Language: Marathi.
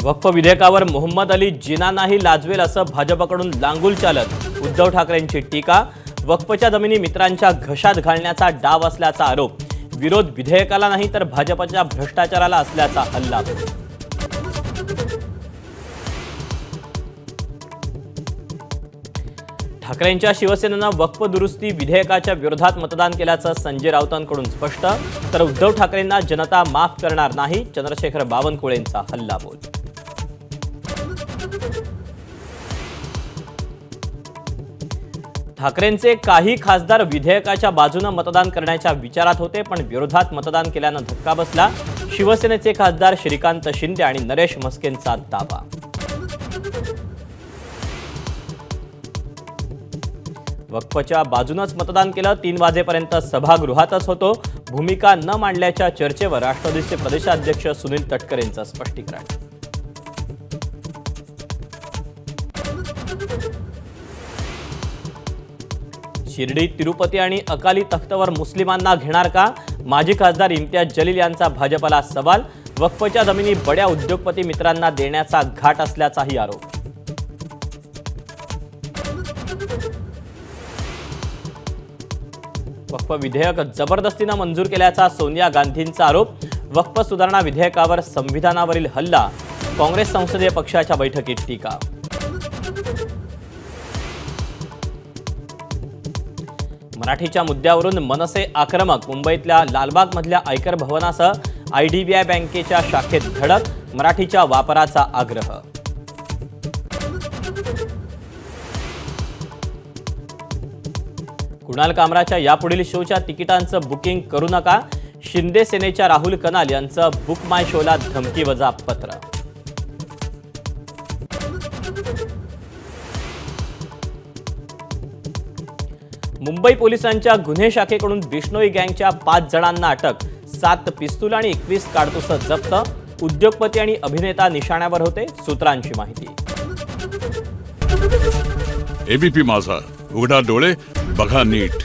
वक्फ विधेयकावर मोहम्मद अली जिनानाही लाजवेल असं भाजपकडून लांगुल चालत उद्धव ठाकरेंची टीका। वक्फच्या जमिनी मित्रांच्या घशात घालण्याचा डाव असल्याचा आरोप। विरोध विधेयकाला नाही तर भाजपच्या भ्रष्टाचाराला असल्याचा हल्ला। ठाकरेंच्या शिवसेनेनं वक्फ दुरुस्ती विधेयकाच्या विरोधात मतदान केल्याचं संजय राऊतांकडून स्पष्ट। तर उद्धव ठाकरेंना जनता माफ करणार नाही, चंद्रशेखर बावनकुळेंचा हल्लाबोल। ठाकरेंचे काही खासदार विधेयकाच्या बाजूने मतदान करण्याच्या विचारात होते, पण विरोधात मतदान केल्यानं धक्का बसला। शिवसेनेचे खासदार श्रीकांत शिंदे आणि नरेश म्हस्केंचा दावा। वक्फच्या बाजूनच मतदान केलं, 3 वाजेपर्यंत सभागृहातच होतो। भूमिका न मांडल्याच्या चर्चेवर राष्ट्रवादीचे प्रदेशाध्यक्ष सुनील तटकरेंचं स्पष्टीकरण। शिर्डी, तिरुपती आणि अकाली तख्तवर मुस्लिमांना घेणार का? माजी खासदार इम्तियाज जलील यांचा भाजपला सवाल। वक्फच्या जमिनी बड्या उद्योगपती मित्रांना देण्याचा घाट असल्याचाही आरोप। वक्फ विधेयक जबरदस्तीने मंजूर केल्याचा सोनिया गांधींचा आरोप। वक्फ सुधारणा विधेयकावर संविधानावरील हल्ला। काँग्रेस संसदीय पक्षाच्या बैठकीत टीका। मराठीच्या मुद्द्यावरून मनसे आक्रमक। मुंबईतल्या लालबागमधल्या आयकर भवनासह IDBI बँकेच्या शाखेत धडक। मराठीच्या वापराचा आग्रह। कुणाल कामराच्या यापुढील शोच्या तिकिटांचं बुकिंग करू नका। शिंदे सेनेच्या राहुल कनाल यांचं बुक माय शोला धमकीवजा पत्र। मुंबई पोलिसांच्या गुन्हे शाखेकडून बिश्नोई गँगच्या 5 जणांना अटक। 7 पिस्तूल आणि 21 काडतुस जप्त। उद्योगपती आणि अभिनेता निशाण्यावर होते, सूत्रांची माहिती। ABP माझा, उघडा डोळे बघा नीट।